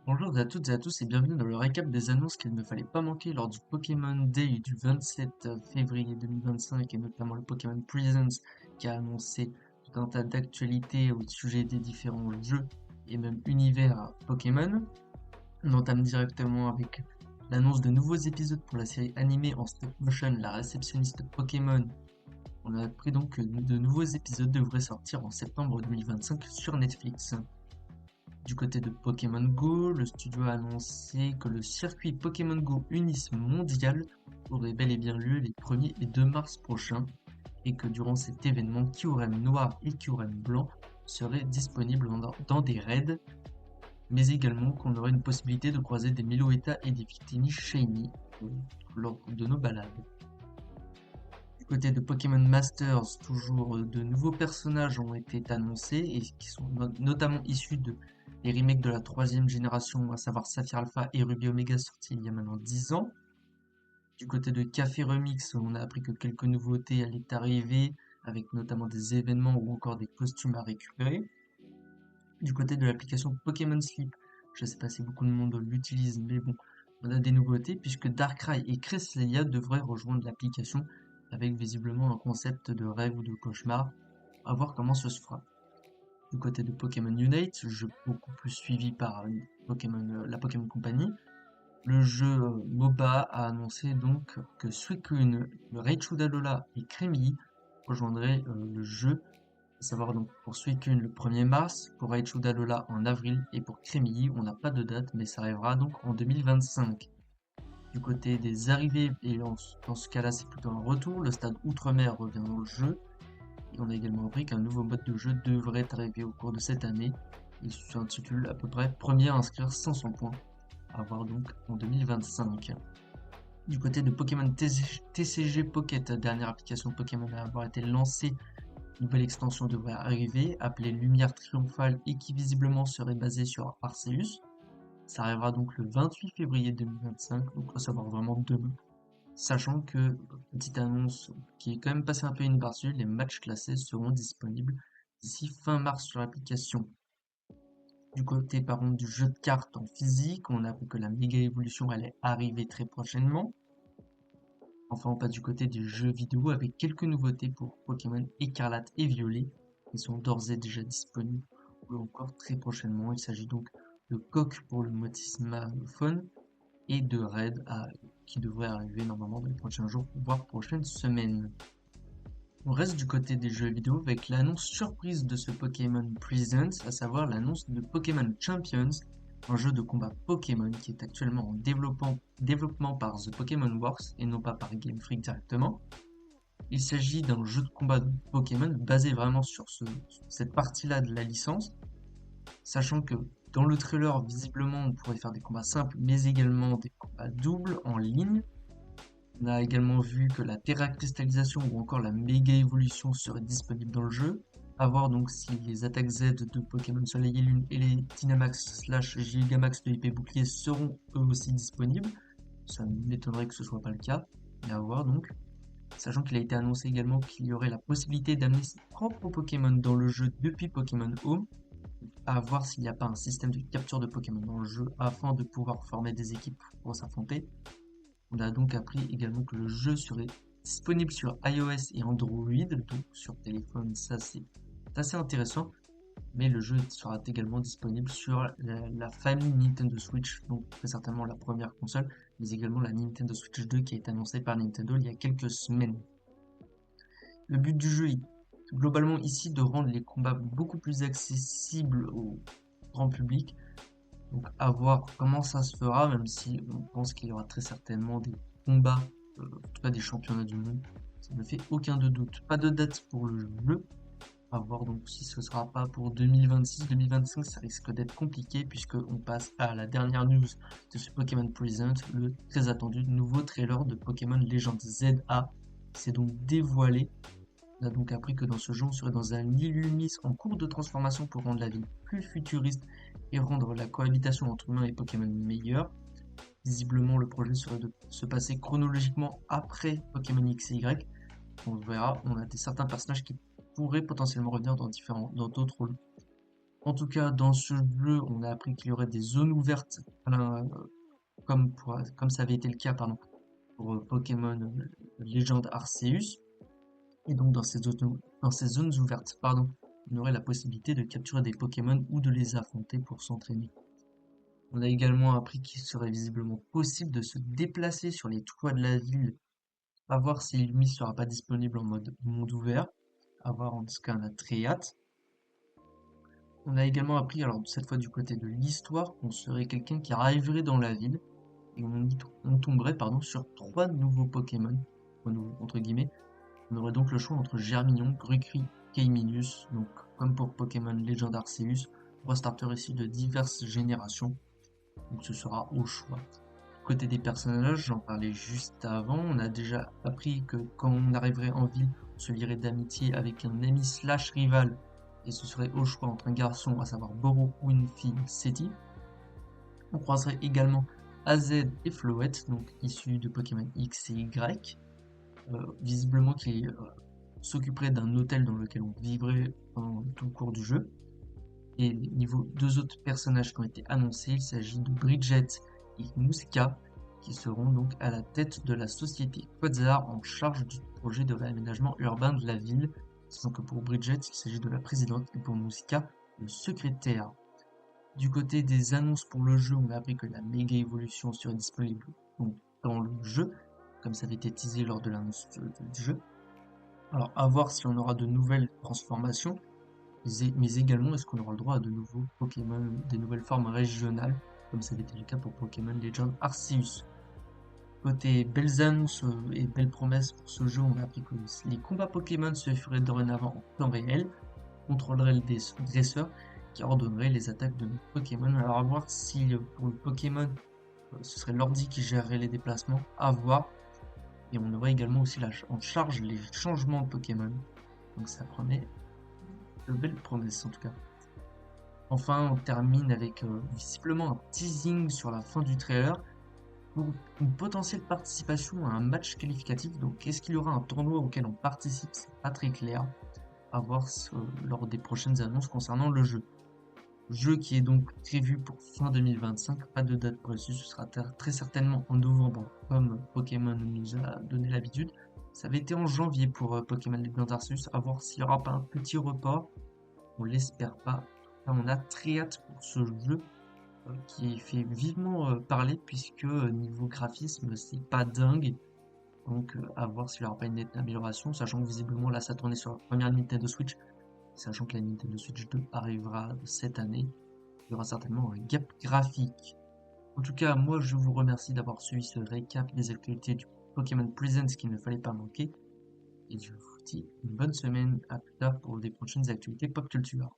Bonjour à toutes et à tous et bienvenue dans le récap des annonces qu'il ne fallait pas manquer lors du Pokémon Day du 27 février 2025 et notamment le Pokémon Presents qui a annoncé tout un tas d'actualités au sujet des différents jeux et même univers Pokémon. On entame directement avec l'annonce de nouveaux épisodes pour la série animée en stop motion La réceptionniste Pokémon. On a appris donc que de nouveaux épisodes devraient sortir en septembre 2025 sur Netflix. Du côté de Pokémon Go, le studio a annoncé que le circuit Pokémon Go Unis mondial aurait bel et bien lieu les 1er et 2 mars prochains et que durant cet événement, Kyurem noir et Kyurem blanc seraient disponibles dans des raids, mais également qu'on aurait une possibilité de croiser des Meloetta et des Victini Shiny lors de nos balades. Du côté de Pokémon Masters, toujours de nouveaux personnages ont été annoncés et qui sont notamment issus des remakes de la troisième génération, à savoir Saphir Alpha et Ruby Omega sortis il y a maintenant 10 ans. Du côté de Café Remix, on a appris que quelques nouveautés allaient arriver, avec notamment des événements ou encore des costumes à récupérer. Du côté de l'application Pokémon Sleep, je ne sais pas si beaucoup de monde l'utilise, mais bon, on a des nouveautés puisque Darkrai et Cresselia devraient rejoindre l'application avec visiblement un concept de rêve ou de cauchemar. À voir comment ce se fera. Du côté de Pokémon Unite, jeu beaucoup plus suivi par la Pokémon Company, le jeu MOBA a annoncé donc que Suicune, le Raichu d'Alola et Crémilly rejoindraient le jeu, à savoir donc pour Suicune le 1er mars, pour Raichu d'Alola en avril et pour Crémilly on n'a pas de date mais ça arrivera donc en 2025. Du côté des arrivées, et dans ce cas-là c'est plutôt un retour, le stade Outre-mer revient dans le jeu, et on a également appris qu'un nouveau mode de jeu devrait arriver au cours de cette année. Il s'intitule à peu près Premier à inscrire 500 points, à voir donc en 2025. Du côté de Pokémon TCG Pocket, dernière application Pokémon à avoir été lancée, une nouvelle extension devrait arriver, appelée Lumière Triomphale et qui visiblement serait basée sur Arceus. Ça arrivera donc le 28 février 2025, donc à savoir vraiment demain. Sachant que, petite annonce qui est quand même passée un peu inaperçue, les matchs classés seront disponibles d'ici fin mars sur l'application. Du côté par contre du jeu de cartes en physique, on a appris que la méga évolution allait arriver très prochainement. Enfin, on passe du côté des jeux vidéo avec quelques nouveautés pour Pokémon Écarlate et Violet, qui sont d'ores et déjà disponibles, ou encore très prochainement. Il s'agit donc de Coq pour le Motisma Phone et de Raid qui devrait arriver normalement dans les prochains jours, voire prochaines semaines. On reste du côté des jeux vidéo avec l'annonce surprise de ce Pokémon Presents, à savoir l'annonce de Pokémon Champions, un jeu de combat Pokémon qui est actuellement en développement par The Pokémon Works et non pas par Game Freak directement. Il s'agit d'un jeu de combat de Pokémon basé vraiment sur cette partie-là de la licence, sachant que dans le trailer, visiblement, on pourrait faire des combats simples, mais également des combats doubles en ligne. On a également vu que la Terra Cristallisation ou encore la Méga Évolution seraient disponibles dans le jeu. A voir donc si les attaques Z de Pokémon Soleil et Lune et les Dynamax slash Gigamax de IP Bouclier seront eux aussi disponibles. Ça m'étonnerait que ce soit pas le cas, mais à voir donc. Sachant qu'il a été annoncé également qu'il y aurait la possibilité d'amener ses propres Pokémon dans le jeu depuis Pokémon Home. À voir s'il n'y a pas un système de capture de Pokémon dans le jeu afin de pouvoir former des équipes pour s'affronter. On a donc appris également que le jeu serait disponible sur iOS et Android, donc sur téléphone, ça c'est assez intéressant, mais le jeu sera également disponible sur la famille Nintendo Switch, donc très certainement la première console, mais également la Nintendo Switch 2 qui a été annoncée par Nintendo il y a quelques semaines. Le but du jeu est globalement ici de rendre les combats beaucoup plus accessibles au grand public, donc à voir comment ça se fera, même si on pense qu'il y aura très certainement des combats, en tout cas des championnats du monde. Ça ne fait aucun de doute. Pas de date pour le jeu. À voir donc si ce sera pas pour 2026-2025, ça risque d'être compliqué puisque on passe à la dernière news de ce Pokémon Present, le très attendu nouveau trailer de Pokémon Legend ZA. C'est donc dévoilé. On a donc appris que dans ce jeu, on serait dans un Illumis en cours de transformation pour rendre la ville plus futuriste et rendre la cohabitation entre humains et Pokémon meilleure. Visiblement, le projet serait de se passer chronologiquement après Pokémon X et Y. On verra, on a certains personnages qui pourraient potentiellement revenir dans d'autres rôles. En tout cas, dans ce jeu, on a appris qu'il y aurait des zones ouvertes, comme ça avait été le cas, pardon, pour Pokémon Légende Arceus. Et donc dans ces zones ouvertes, pardon, on aurait la possibilité de capturer des Pokémon ou de les affronter pour s'entraîner. On a également appris qu'il serait visiblement possible de se déplacer sur les toits de la ville, à voir si Lumi sera pas disponible en mode monde ouvert, à voir en tout cas on a très hâte. On a également appris, alors cette fois du côté de l'histoire, qu'on serait quelqu'un qui arriverait dans la ville et on tomberait sur trois nouveaux Pokémon, entre guillemets. On aurait donc le choix entre Germignon, Grukri, Keiminus, donc comme pour Pokémon Legend Arceus, trois starters issus de diverses générations, donc ce sera au choix. Côté des personnages, j'en parlais juste avant, on a déjà appris que quand on arriverait en ville, on se lierait d'amitié avec un ami slash rival, et ce serait au choix entre un garçon, à savoir Boro, ou une fille, Seti. On croiserait également AZ et Floette, donc issus de Pokémon X et Y, visiblement qui s'occuperait d'un hôtel dans lequel on vivrait pendant tout le cours du jeu. Et niveau deux autres personnages qui ont été annoncés, il s'agit de Bridget et Mouska, qui seront donc à la tête de la société Quasar en charge du projet de réaménagement urbain de la ville, sachant que pour Bridget, il s'agit de la présidente et pour Mouska, le secrétaire. Du côté des annonces pour le jeu, on a appris que la méga évolution serait disponible donc, dans le jeu, comme ça avait été teasé lors de l'annonce du jeu. Alors, à voir si on aura de nouvelles transformations, mais également est-ce qu'on aura le droit à de nouveaux Pokémon, des nouvelles formes régionales, comme ça avait été le cas pour Pokémon Legend Arceus. Côté belles annonces et belles promesses pour ce jeu, on a appris que les combats Pokémon se feraient dorénavant en temps réel, contrôlerait le dresseur qui ordonnerait les attaques de nos Pokémon. Alors à voir si pour le Pokémon, ce serait l'ordi qui gérerait les déplacements, à voir. Et on aurait également aussi en charge les changements de Pokémon. Donc ça promet de belles promesses en tout cas. Enfin, on termine avec visiblement un teasing sur la fin du trailer pour une potentielle participation à un match qualificatif. Donc est-ce qu'il y aura un tournoi auquel on participe? C'est pas très clair. À voir lors des prochaines annonces concernant le jeu. Jeu qui est donc prévu pour fin 2025, pas de date précise, ce sera très certainement en novembre, comme Pokémon nous a donné l'habitude. Ça avait été en janvier pour Pokémon Legends Arceus, à voir s'il n'y aura pas un petit report, on l'espère pas. Là, on a très hâte pour ce jeu qui fait vivement parler, puisque niveau graphisme, c'est pas dingue. Donc à voir s'il n'y aura pas une nette amélioration, sachant que visiblement là ça tournait sur la première Nintendo Switch, sachant que la Nintendo Switch 2 arrivera cette année, il y aura certainement un gap graphique. En tout cas, moi je vous remercie d'avoir suivi ce récap des actualités du Pokémon Presents qu'il ne fallait pas manquer, et je vous dis une bonne semaine, à plus tard pour des prochaines actualités pop culture.